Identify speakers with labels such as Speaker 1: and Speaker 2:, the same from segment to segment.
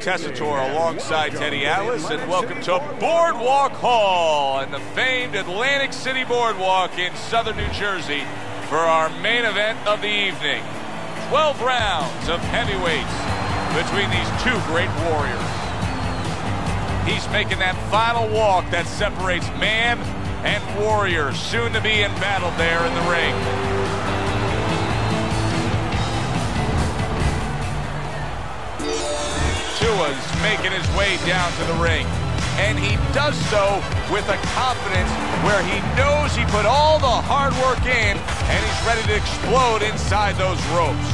Speaker 1: Tessitore alongside Teddy Atlas, and welcome to Boardwalk Hall and the famed Atlantic City Boardwalk in southern New Jersey for our main event of the evening. 12 rounds of heavyweights between these two great warriors. He's making that final walk that separates man and warrior, soon to be in battle there in the ring. Tua's making his way down to the ring, and he does so with a confidence where he knows he put all the hard work in, and he's ready to explode inside those ropes.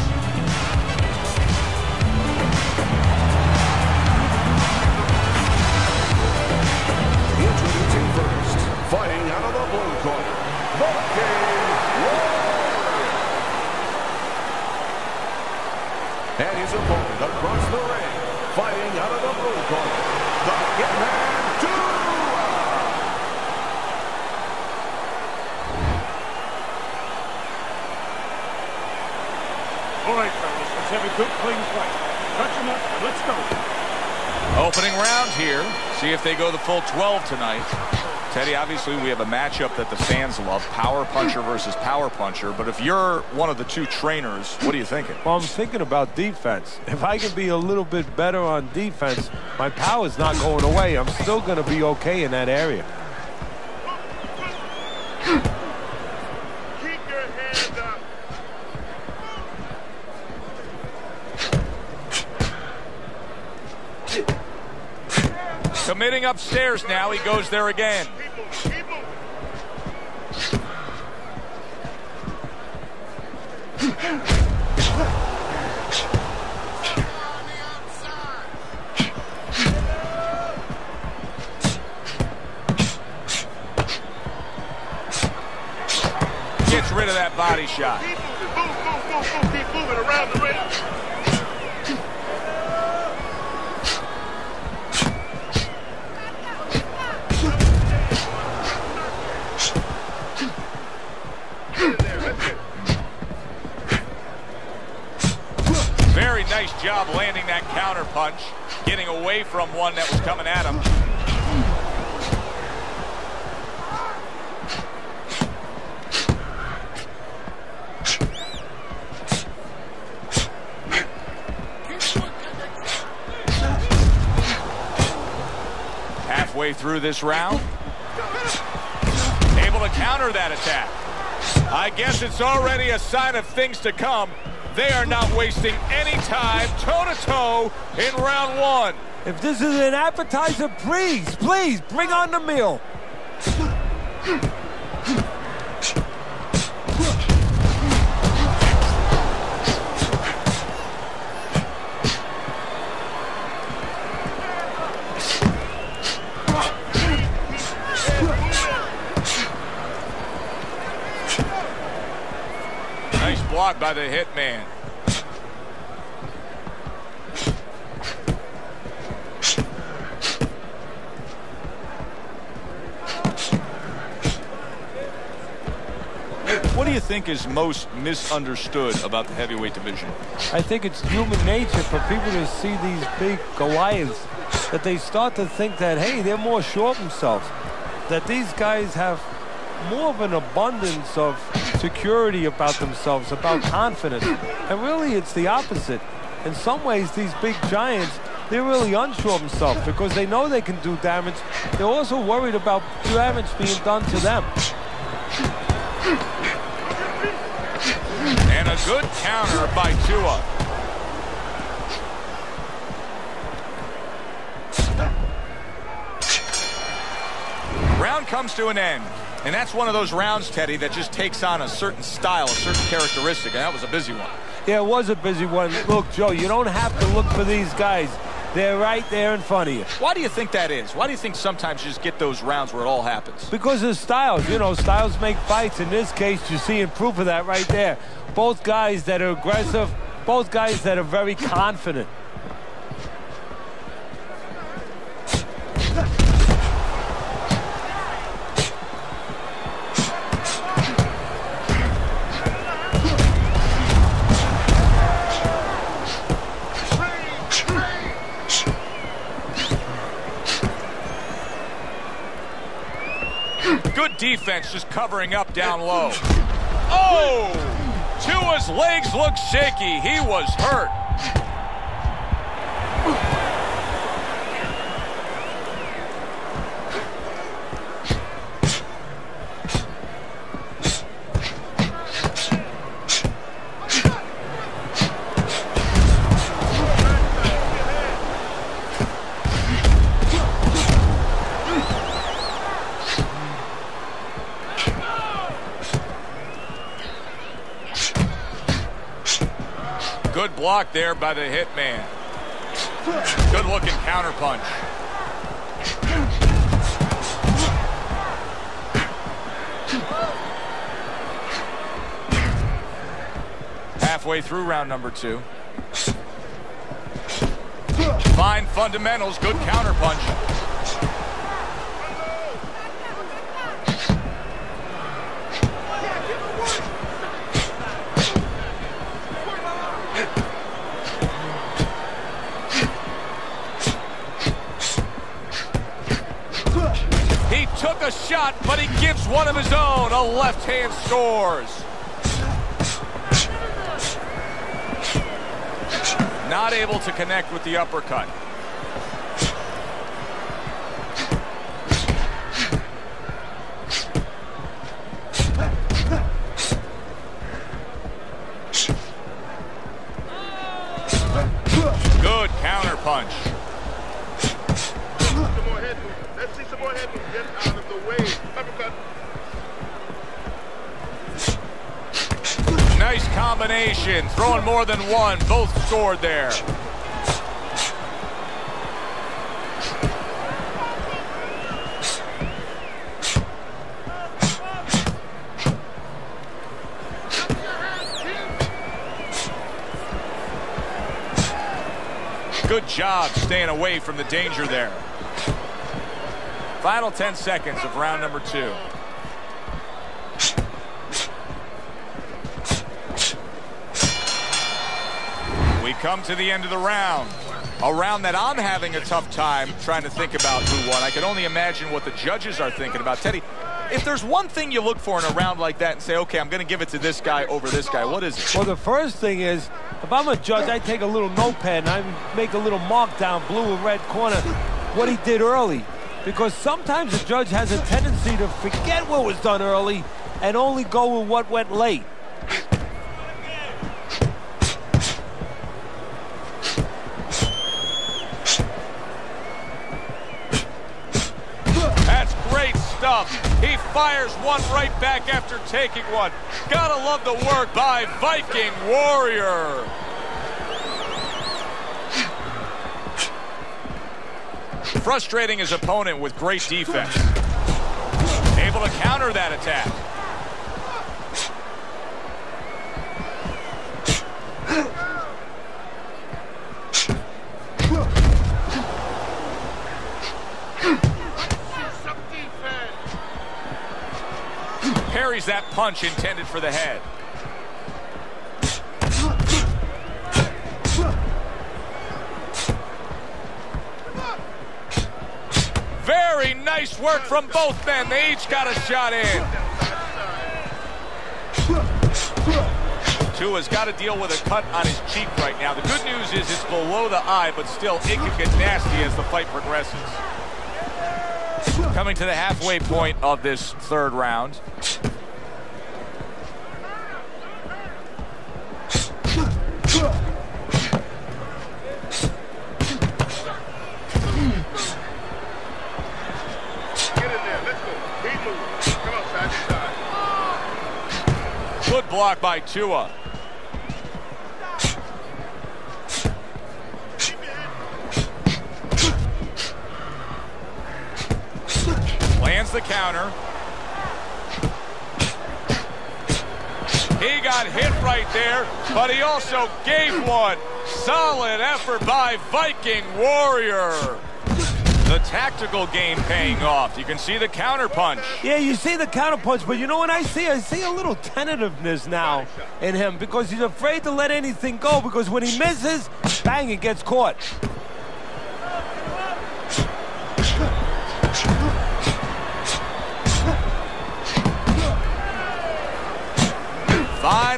Speaker 2: Introducing first, fighting out of the blue corner, the Warrior. And his opponent across the ring, fighting out of the blue corner, the Hitman Tua.
Speaker 3: All right, fellas, let's have a good, clean fight. Touch him up, and let's go.
Speaker 1: Opening round here. See if they go the full 12 tonight. Teddy, obviously we have a matchup that the fans love, power puncher versus power puncher, but if you're one of the two trainers, what are you thinking?
Speaker 4: Well, I'm thinking about defense. If I can be a little bit better on defense, my power's not going away. I'm still going to be okay in that area.
Speaker 3: Keep your hands up.
Speaker 1: Committing upstairs now, he goes there again. Gets rid of that body shot.
Speaker 3: Keep moving around the ring.
Speaker 1: Very nice job landing that counter punch, getting away from one that was coming at him. Halfway through this round, able to counter that attack. I guess it's already a sign of things to come. They are not wasting any time toe-to-toe in round one.
Speaker 4: If this is an appetizer, please bring on the meal.
Speaker 1: Nice block by the Hitman. What do you think is most misunderstood about the heavyweight division?
Speaker 4: I think it's human nature for people to see these big Goliaths, that they start to think that, hey, they're more sure of themselves, that these guys have more of an abundance of security about themselves, about confidence. And really, it's the opposite. In some ways, these big giants, they're really unsure of themselves because they know they can do damage. They're also worried about damage being done to them.
Speaker 1: And a good counter by Tua. Round comes to an end. And that's one of those rounds, Teddy, that just takes on a certain style, a certain characteristic, and that was a busy one.
Speaker 4: Yeah, it was a busy one. Look, Joe, you don't have to look for these guys. They're right there in front of you.
Speaker 1: Why do you think that is? Why do you think sometimes you just get those rounds where it all happens?
Speaker 4: Because of styles. You know, styles make fights. In this case, you're seeing proof of that right there. Both guys that are aggressive, both guys that are very confident.
Speaker 1: Good defense just covering up down low. Oh! Tua's legs look shaky. He was hurt. Good block there by the hitman. Good looking counter punch. Halfway through round number 2. Fine fundamentals, good counter punch. Took a shot, but he gives one of his own. A left hand scores. Not able to connect with the uppercut. Good counter punch.
Speaker 5: Let's see some more head move. Get out of the way. Uppercut.
Speaker 1: Nice combination. Throwing more than one. Both scored there. Good job staying away from the danger there. Final 10 seconds of round number 2. We come to the end of the round. A round that I'm having a tough time trying to think about who won. I can only imagine what the judges are thinking about. Teddy, if there's one thing you look for in a round like that and say, okay, I'm going to give it to this guy over this guy, what is it?
Speaker 4: Well, the first thing is, if I'm a judge, I take a little notepad and I make a little mark down, blue and red corner, what he did early. Because sometimes the judge has a tendency to forget what was done early and only go with what went late.
Speaker 1: That's great stuff. He fires one right back after taking one. Gotta love the work by Viking Warrior. Frustrating his opponent with great defense. Able to counter that attack. Parries that punch intended for the head. Very nice work from both men. They each got a shot in. Tua's got to deal with a cut on his cheek right now. The good news is it's below the eye, but still it can get nasty as the fight progresses. Coming to the halfway point of this third round. Good block by Tua. Lands the counter. He got hit right there, but he also gave one. Solid effort by Viking Warrior. The tactical game paying off. You can see the counter punch.
Speaker 4: Yeah, you see the counter punch, but you know what I see? I see a little tentativeness now in him because he's afraid to let anything go because when he misses, bang, it gets caught.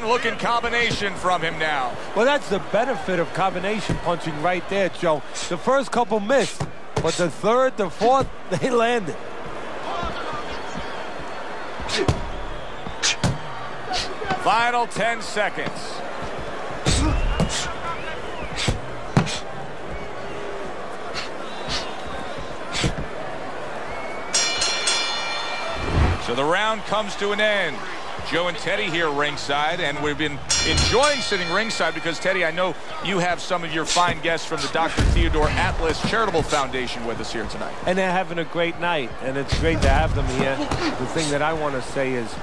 Speaker 1: Fine-looking combination from him now.
Speaker 4: Well, that's the benefit of combination punching right there, Joe. The first couple missed, but the third, the fourth, they landed.
Speaker 1: Final 10 seconds. So the round comes to an end. Joe and Teddy here ringside, and we've been enjoying sitting ringside because, Teddy, I know you have some of your fine guests from the Dr. Theodore Atlas Charitable Foundation with us here tonight.
Speaker 4: And they're having a great night, and it's great to have them here. The thing that I want to say is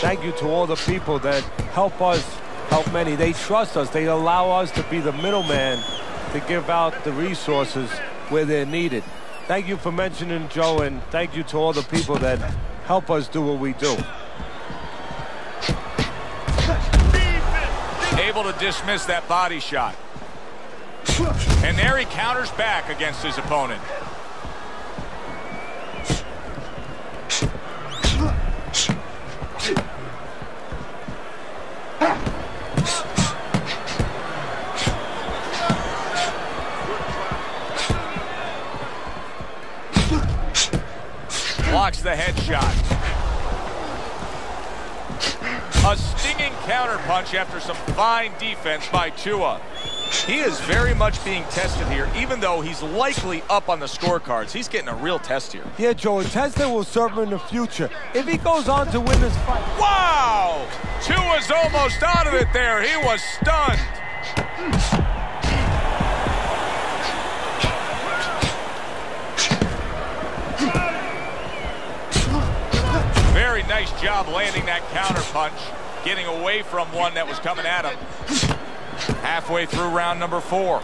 Speaker 4: thank you to all the people that help us, help many. They trust us. They allow us to be the middleman to give out the resources where they're needed. Thank you for mentioning Joe, and thank you to all the people that help us do what we do.
Speaker 1: Able to dismiss that body shot. And there he counters back against his opponent. Blocks the headshot. A stinging counterpunch after some fine defense by Tua. He is very much being tested here, even though he's likely up on the scorecards. He's getting a real test here.
Speaker 4: Yeah, Joe, a test that will serve him in the future. If he goes on to win this fight.
Speaker 1: Wow! Tua's almost out of it there. He was stunned. Very nice job landing that counter punch, getting away from one that was coming at him. Halfway through round number 4.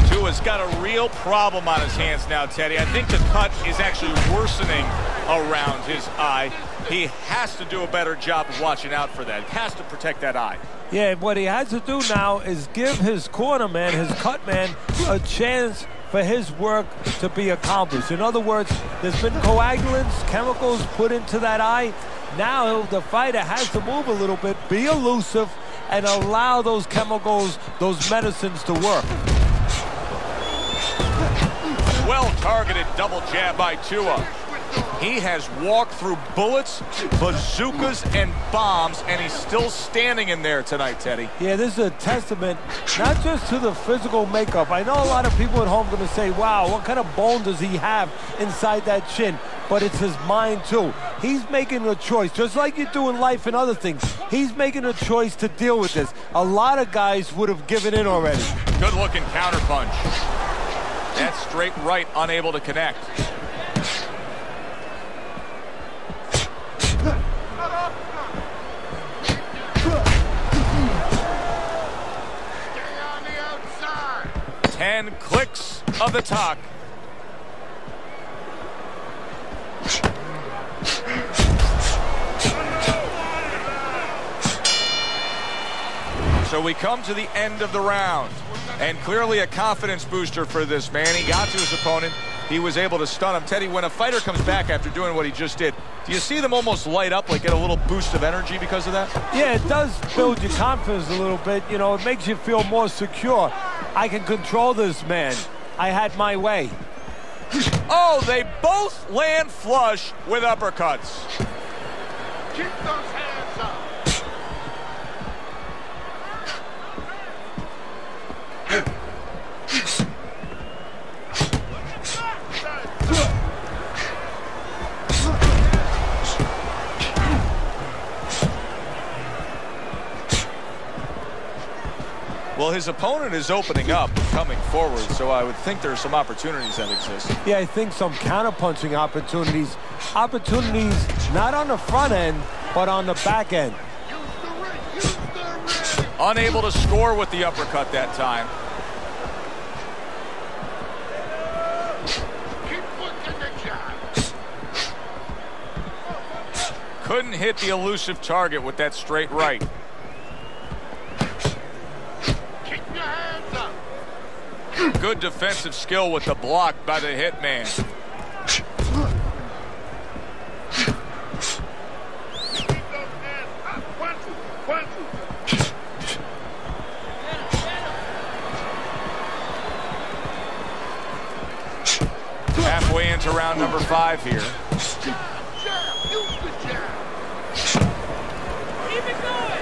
Speaker 1: Tua's got a real problem on his hands now, Teddy. I think the cut is actually worsening around his eye. He has to do a better job of watching out for that. He has to protect that eye.
Speaker 4: Yeah, what he has to do now is give his corner man, his cut man, a chance for his work to be accomplished. In other words, there's been coagulants, chemicals put into that eye. Now the fighter has to move a little bit, be elusive, and allow those chemicals, those medicines to work.
Speaker 1: Well-targeted double jab by Tua. He has walked through bullets, bazookas, and bombs, and he's still standing in there tonight, Teddy.
Speaker 4: Yeah, this is a testament not just to the physical makeup. I know a lot of people at home are going to say, wow, what kind of bone does he have inside that chin? But it's his mind, too. He's making a choice, just like you do in life and other things. He's making a choice to deal with this. A lot of guys would have given in already.
Speaker 1: Good-looking counterpunch. That straight right, unable to connect.
Speaker 5: on the outside.
Speaker 1: 10 clicks of the talk. So we come to the end of the round, and clearly a confidence booster for this man. He got to his opponent. He was able to stun him. Teddy, when a fighter comes back after doing what he just did, do you see them almost light up, like get a little boost of energy because of that?
Speaker 4: Yeah, it does build your confidence a little bit. You know, it makes you feel more secure. I can control this man. I had my way.
Speaker 1: Oh, they both land flush with uppercuts.
Speaker 5: Keep those hands up.
Speaker 1: Well, his opponent is opening up, coming forward, so I would think there are some opportunities that exist.
Speaker 4: Yeah, I think some counterpunching opportunities. Opportunities not on the front end, but on the back end.
Speaker 5: Use the ring.
Speaker 1: Unable to score with the uppercut that time.
Speaker 5: Keep working the job.
Speaker 1: Couldn't hit the elusive target with that straight right.
Speaker 5: Keep your hands up.
Speaker 1: Good defensive skill with the block by the hitman. Halfway into round number 5 here.
Speaker 5: Keep it going.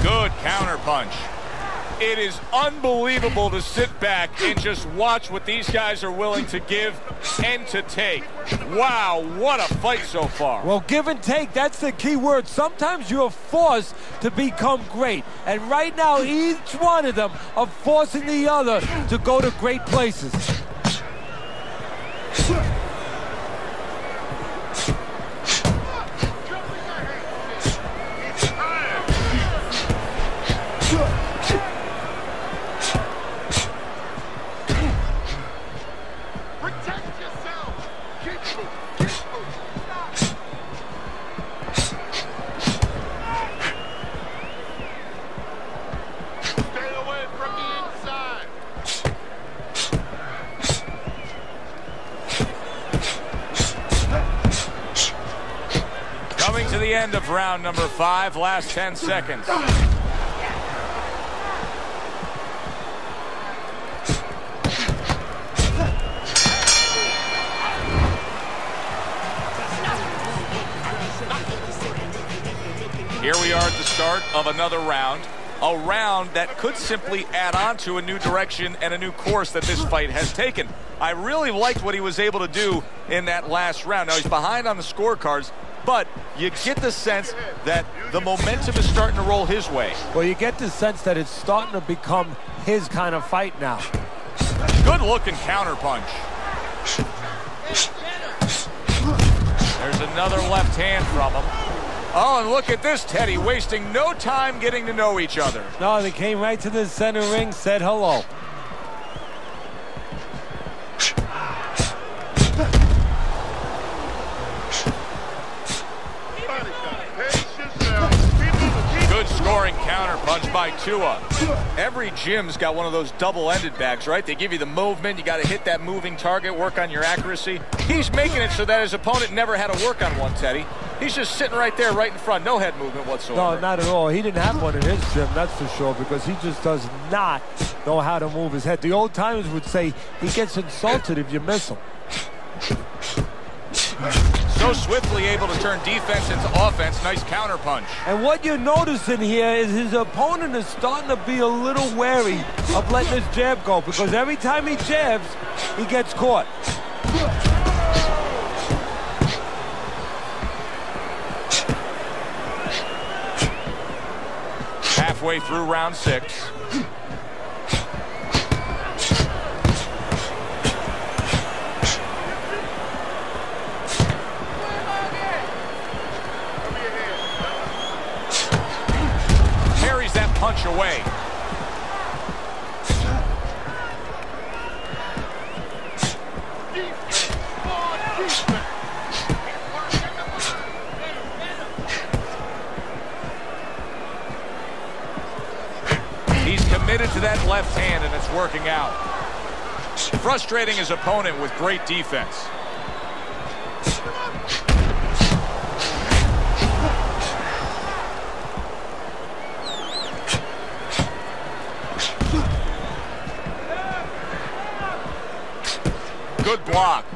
Speaker 1: Good counter punch. It is unbelievable to sit back and just watch what these guys are willing to give and to take. Wow, what a fight so far.
Speaker 4: Well, give and take, that's the key word. Sometimes you're forced to become great. And right now, each one of them are forcing the other to go to great places.
Speaker 1: Coming to the end of round number 5, last 10 seconds. Here we are at the start of another round. A round that could simply add on to a new direction and a new course that this fight has taken. I really liked what he was able to do in that last round. Now, he's behind on the scorecards, but you get the sense that the momentum is starting to roll his way.
Speaker 4: Well, you get the sense that it's starting to become his kind of fight now.
Speaker 1: Good-looking counter punch. There's another left hand from him. Oh, and look at this, Teddy, wasting no time getting to know each other.
Speaker 4: No, they came right to the center ring, said hello.
Speaker 1: Good scoring counter punch by Tua. Every gym's got one of those double-ended bags, right? They give you the movement. You got to hit that moving target, work on your accuracy. He's making it so that his opponent never had to work on one, Teddy. He's just sitting right there, right in front. No head movement whatsoever.
Speaker 4: No, not at all. He didn't have one in his gym, that's for sure, because he just does not know how to move his head. The old timers would say he gets insulted if you miss him.
Speaker 1: So swiftly able to turn defense into offense. Nice counter punch.
Speaker 4: And what you're noticing here is his opponent is starting to be a little wary of letting his jab go, because every time he jabs, he gets caught.
Speaker 1: Halfway through round 6. Carries that punch away. Committed to that left hand, and it's working out. Frustrating his opponent with great defense. Good block.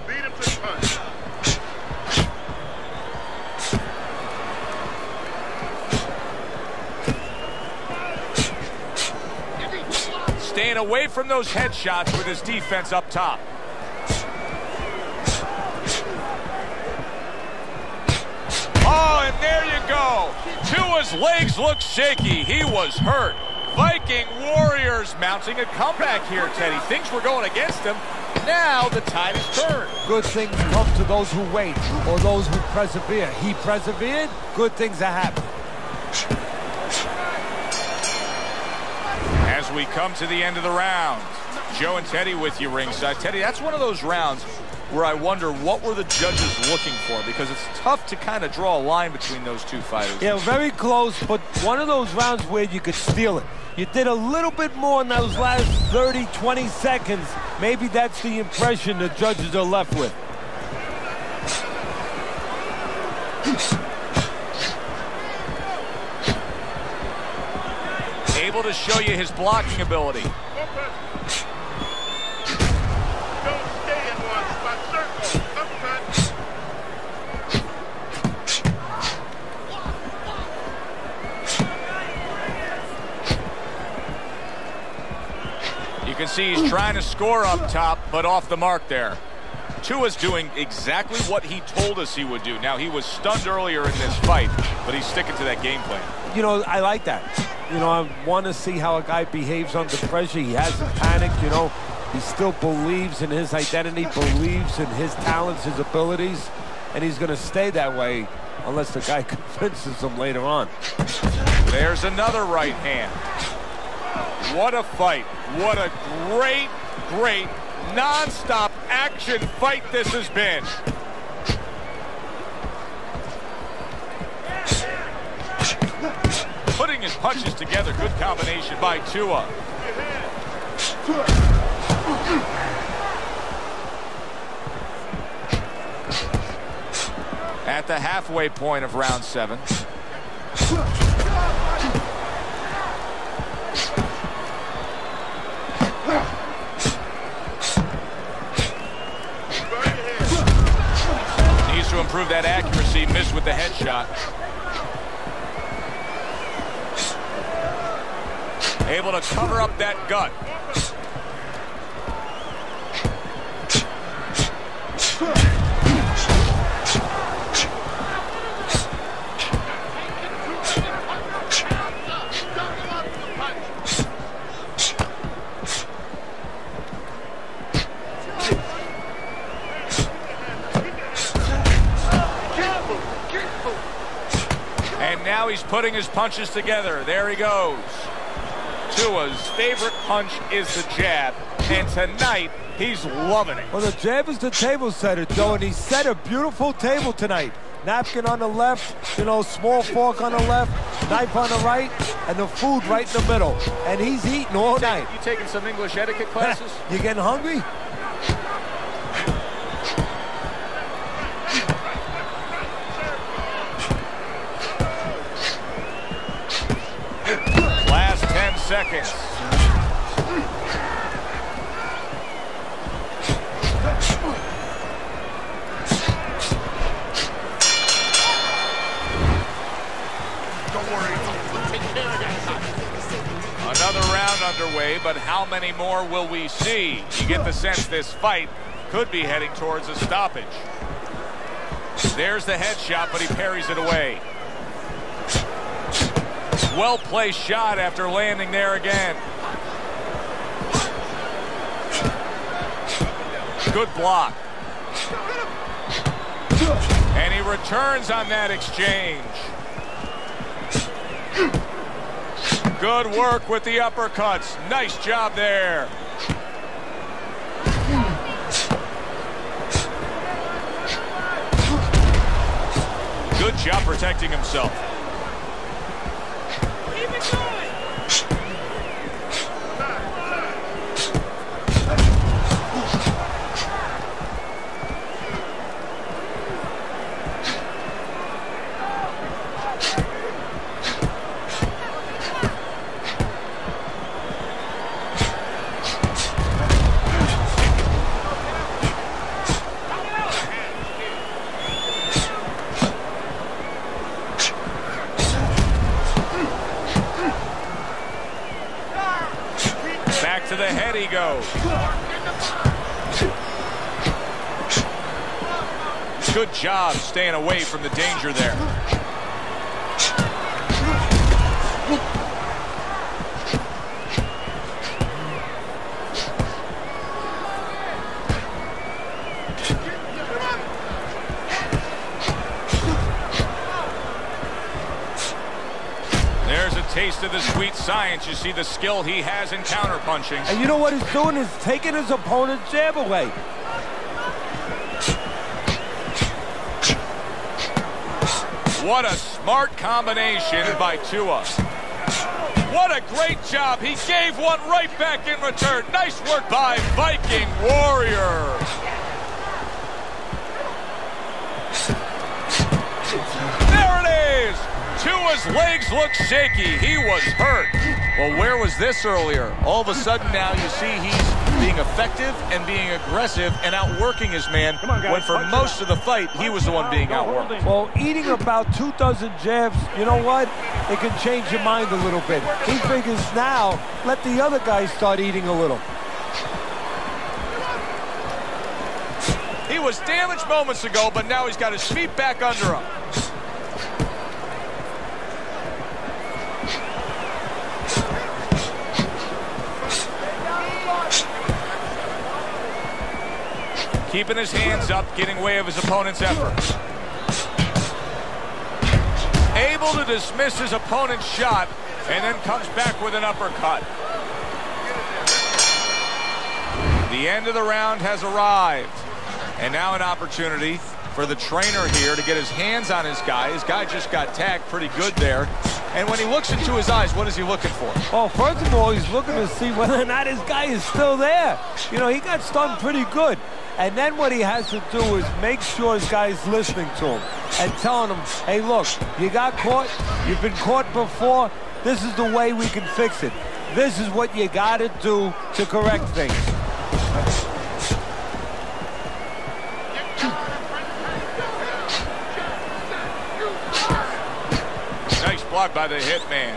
Speaker 1: Staying away from those headshots with his defense up top. Oh, and there you go. Tua's legs look shaky. He was hurt. Viking Warriors mounting a comeback here, Teddy. Things were going against him. Now the tide is turned.
Speaker 4: Good things come to those who wait or those who persevere. He persevered. Good things are happening.
Speaker 1: As we come to the end of the round, Joe and Teddy with you ringside. Teddy, that's one of those rounds where I wonder what were the judges looking for, because it's tough to kind of draw a line between those two fighters.
Speaker 4: Yeah, very close, but one of those rounds where you could steal it. You did a little bit more in those last 30, 20 seconds. Maybe that's the impression the judges are left with.
Speaker 1: Able to show you his blocking ability.
Speaker 5: Don't stay in one spot. Circle. Uppercut.
Speaker 1: You can see he's trying to score up top, but off the mark there. Tua's doing exactly what he told us he would do. Now, he was stunned earlier in this fight, but he's sticking to that game plan.
Speaker 4: You know, I like that. You know, I want to see how a guy behaves under pressure. He hasn't panicked, you know. He still believes in his identity, believes in his talents, his abilities, and he's going to stay that way unless the guy convinces him later on.
Speaker 1: There's another right hand. What a fight. What a great, great, non-stop action fight this has been. Putting his punches together, good combination by Tua. At the halfway point of round 7. Needs to improve that accuracy, missed with the headshot. Able to cover up that gut. And now he's putting his punches together. There he goes. Tua's favorite punch is the jab, and tonight he's loving it.
Speaker 4: Well, the jab is the table setter, Joe, and he set a beautiful table tonight. Napkin on the left, you know, small fork on the left, knife on the right, and the food right in the middle. And he's eating all night.
Speaker 1: You taking some English etiquette classes?
Speaker 4: You getting hungry?
Speaker 1: Last 10 seconds. Another round underway, but how many more will we see? You get the sense this fight could be heading towards a stoppage. There's the headshot, but he parries it away. Well-placed shot after landing there again. Good block. And he returns on that exchange. Good work with the uppercuts. Nice job there. Good job protecting himself.
Speaker 5: Keep it going.
Speaker 1: To the head he goes. Good job staying away from the danger there. Taste of the sweet science. You see the skill he has in counterpunching.
Speaker 4: And you know what he's doing is taking his opponent's jab away.
Speaker 1: What a smart combination by Tua. What a great job. He gave one right back in return. Nice work by Viking Warrior. There it is. Tua's legs look shaky. He was hurt. Well, where was this earlier? All of a sudden now you see he's being effective and being aggressive and outworking his man, when for most of the fight he was the one being outworked.
Speaker 4: Well, eating about 2 dozen jabs, you know what? It can change your mind a little bit. He figures now, let the other guys start eating a little.
Speaker 1: He was damaged moments ago, but now he's got his feet back under him. Keeping his hands up, getting way of his opponent's efforts. Able to dismiss his opponent's shot, and then comes back with an uppercut. The end of the round has arrived. And now an opportunity for the trainer here to get his hands on his guy. His guy just got tagged pretty good there. And when he looks into his eyes, what is he looking for?
Speaker 4: Well, first of all, he's looking to see whether or not his guy is still there. You know, he got stunned pretty good. And then what he has to do is make sure his guy's listening to him and telling him, hey, look, you got caught. You've been caught before. This is the way we can fix it. This is what you got to do to correct things.
Speaker 1: Nice block by the hitman.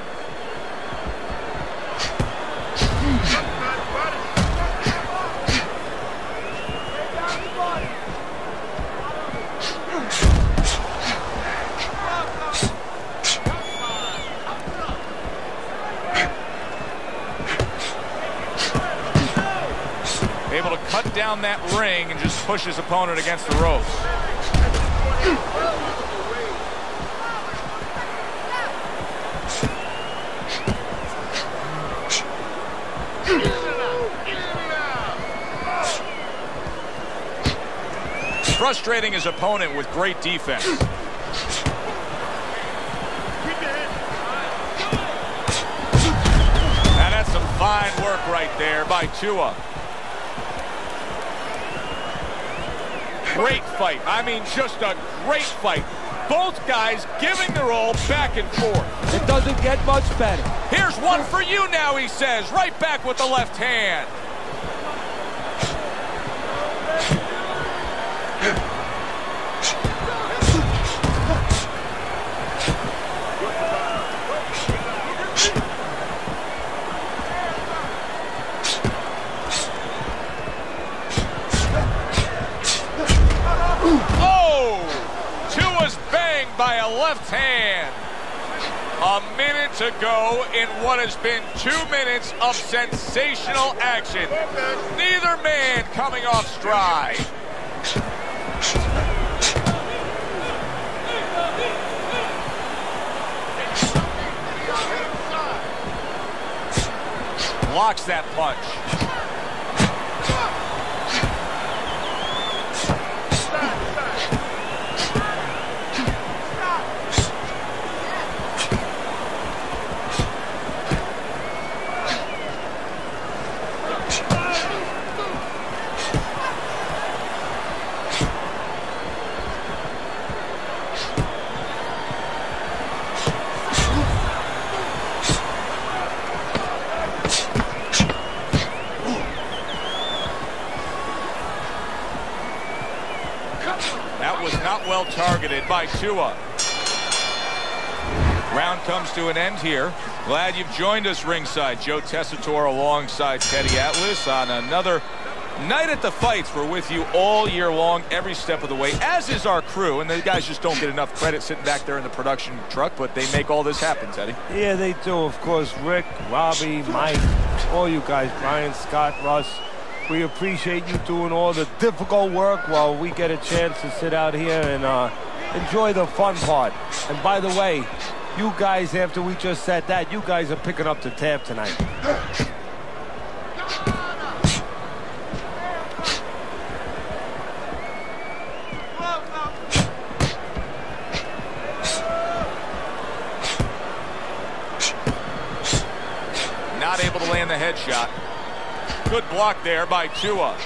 Speaker 1: Able to cut down that ring and just push his opponent against the ropes. Frustrating his opponent with great defense. Now that's some fine work right there by Tua. Great fight. I mean, just a great fight. Both guys giving their all back and forth.
Speaker 4: It doesn't get much better.
Speaker 1: Here's one for you now, he says. Right back with the left hand. By a left hand. A minute to go in what has been 2 minutes of sensational action. Neither man coming off stride. Blocks that punch. Well targeted by Tua. Round comes to an end here. Glad you've joined us ringside. Joe Tessitore alongside Teddy Atlas on another night at the fights. We're with you all year long, every step of the way, as is our crew. And the guys just don't get enough credit sitting back there in the production truck, but they make all this happen, Teddy.
Speaker 4: Yeah, they do. Of course, Rick, Robbie, Mike, all you guys, Brian, Scott, Russ. We appreciate you doing all the difficult work while we get a chance to sit out here and enjoy the fun part. And by the way, you guys, after we just said that, you guys are picking up the tab tonight.
Speaker 1: Good block there by Tua.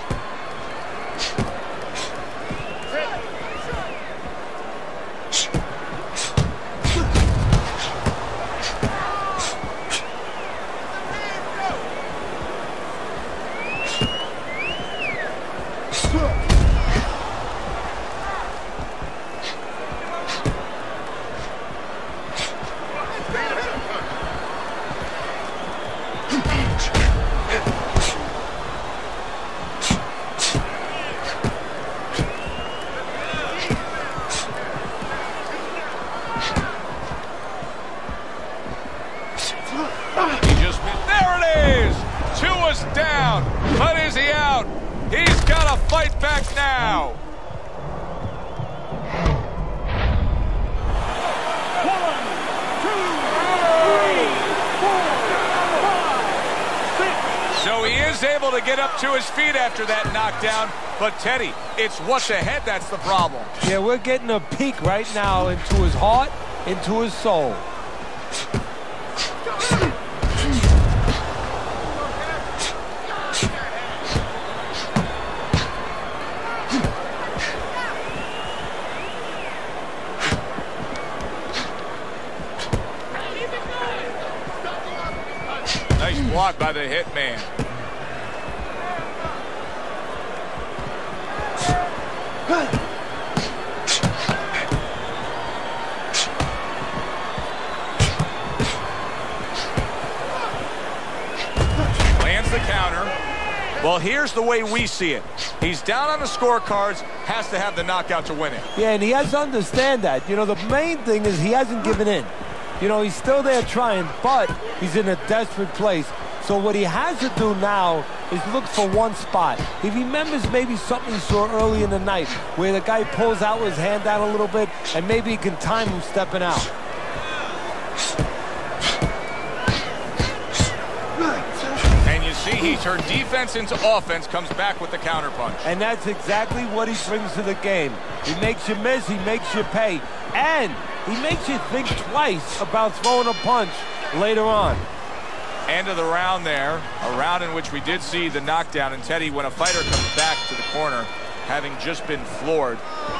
Speaker 1: Down, but is he out? He's got to fight back now.
Speaker 3: 1, 2, 3, 4, 5, 6.
Speaker 1: So he is able to get up to his feet after that knockdown, but Teddy, it's what's ahead that's the problem.
Speaker 4: Yeah, we're getting a peek right now into his heart, into his soul.
Speaker 1: Nice block by the hitman. Lands the counter. Well, here's the way we see it. He's down on the scorecards, has to have the knockout to win it.
Speaker 4: Yeah, and he has to understand that. You know, the main thing is he hasn't given in. You know, he's still there trying, but he's in a desperate place. So what he has to do now is look for one spot. He remembers maybe something he saw early in the night where the guy pulls out his hand down a little bit and maybe he can time him stepping out.
Speaker 1: And you see he turned defense into offense, comes back with the counterpunch.
Speaker 4: And that's exactly what he brings to the game. He makes you miss, he makes you pay, and he makes you think twice about throwing a punch later on.
Speaker 1: End of the round there, a round in which we did see the knockdown. And Teddy, when a fighter comes back to the corner, having just been floored,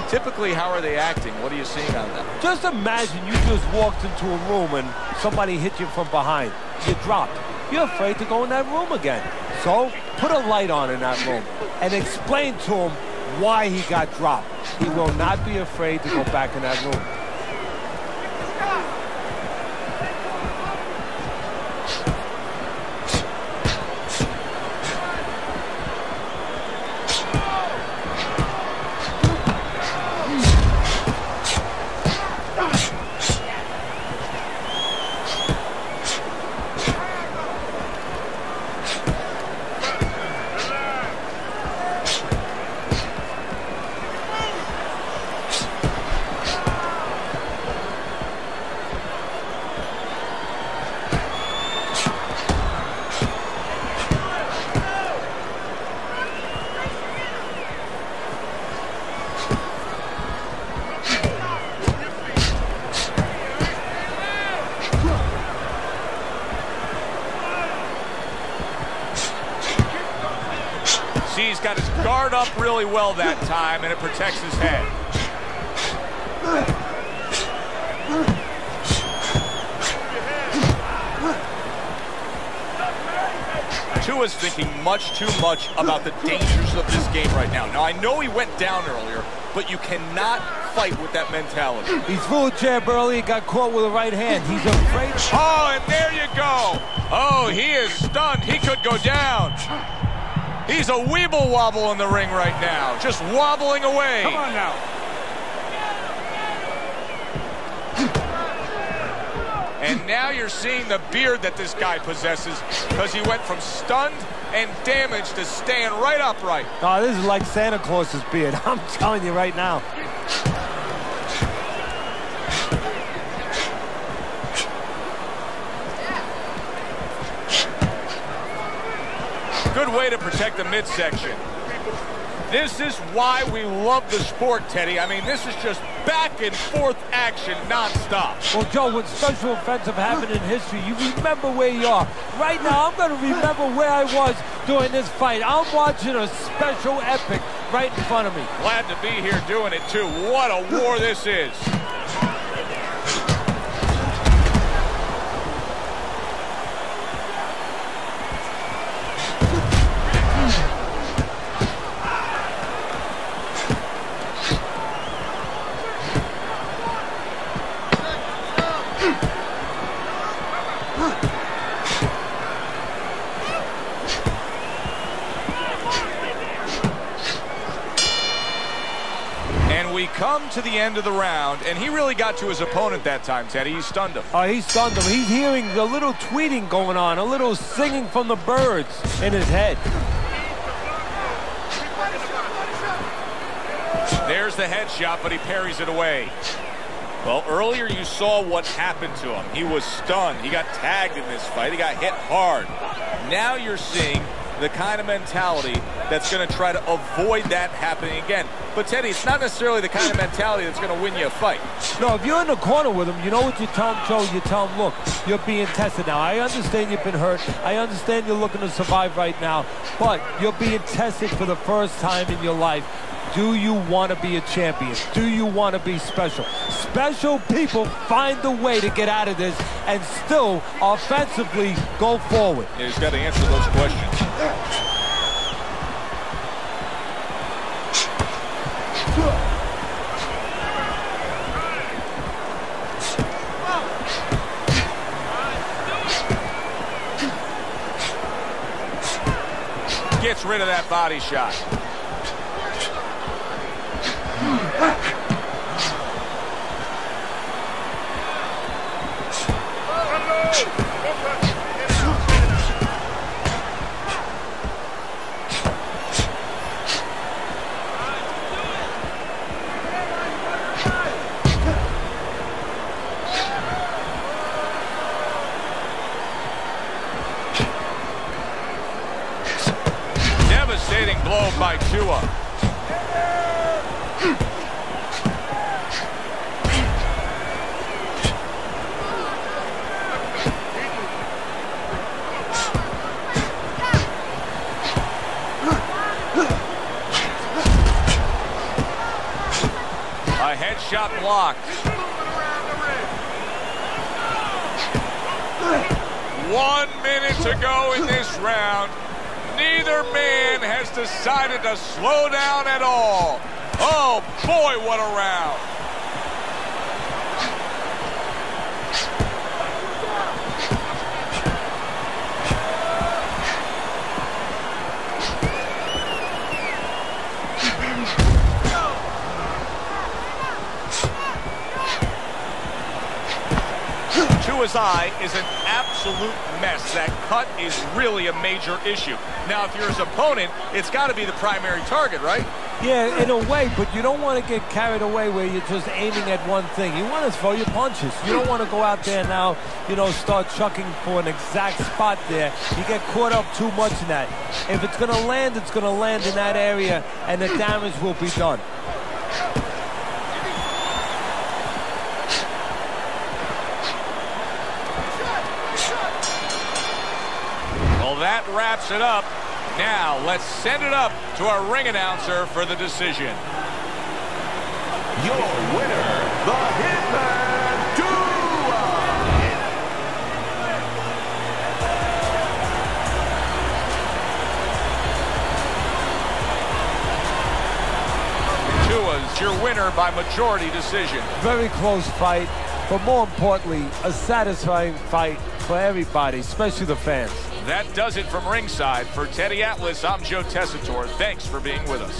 Speaker 1: typically how are they acting? What are you seeing out of that?
Speaker 4: Just imagine you just walked into a room and somebody hit you from behind. You dropped. You're afraid to go in that room again. So put a light on in that room and explain to him why he got dropped. He will not be afraid to go back in that room.
Speaker 1: He's got his guard up really well that time, and it protects his head. Tua's thinking much too much about the dangers of this game right now. Now, I know he went down earlier, but you cannot fight with that mentality.
Speaker 4: He threw a jab early, got caught with a right hand. He's afraid.
Speaker 1: Oh, and there you go. Oh, he is stunned. He could go down. He's a weeble wobble in the ring right now, just wobbling away.
Speaker 3: Come on now.
Speaker 1: And now you're seeing the beard that this guy possesses, because he went from stunned and damaged to staying right upright.
Speaker 4: Oh, this is like Santa Claus's beard. I'm telling you right now.
Speaker 1: Good way to protect the midsection. This is why we love the sport, Teddy. I mean, this is just back and forth action nonstop.
Speaker 4: Well, Joe, with special offensive happened in history, you remember where you are. Right now, I'm going to remember where I was during this fight. I'm watching a special epic right in front of me.
Speaker 1: Glad to be here doing it, too. What a war this is. We come to the end of the round, and he really got to his opponent that time, Teddy. He stunned him.
Speaker 4: Oh, he stunned him. He's hearing a little tweeting going on, a little singing from the birds in his head.
Speaker 1: There's the headshot, but he parries it away. Well, earlier you saw what happened to him. He was stunned. He got tagged in this fight. He got hit hard. Now you're seeing the kind of mentality that's going to try to avoid that happening again. But, Teddy, it's not necessarily the kind of mentality that's going to win you a fight.
Speaker 4: No, if you're in the corner with him, you know what you tell him, Joe? You tell him, look, you're being tested now. I understand you've been hurt. I understand you're looking to survive right now. But you're being tested for the first time in your life. Do you want to be a champion? Do you want to be special? Special people find a way to get out of this and still offensively go forward.
Speaker 1: Yeah, he's got to answer those questions. Gets rid of that body shot. Devastating blow by Tua. A headshot blocked. 1 minute to go in this round. Neither man has decided to slow down at all. Oh, boy, what a round. Tua's eye is an absolute mess. That cut is really a major issue. Now, if you're his opponent, it's got to be the primary target, right?
Speaker 4: Yeah, in a way, but you don't want to get carried away where you're just aiming at one thing. You want to throw your punches. You don't want to go out there now, you know, start chucking for an exact spot there. You get caught up too much in that. If it's going to land, it's going to land in that area, and the damage will be done.
Speaker 1: Well, that wraps it up. Now, let's send it up to our ring announcer for the decision.
Speaker 2: Your winner, the Hitman,
Speaker 1: Tua's your winner by majority decision.
Speaker 4: Very close fight, but more importantly, a satisfying fight for everybody, especially the fans.
Speaker 1: That does it from ringside. For Teddy Atlas, I'm Joe Tessitore. Thanks for being with us.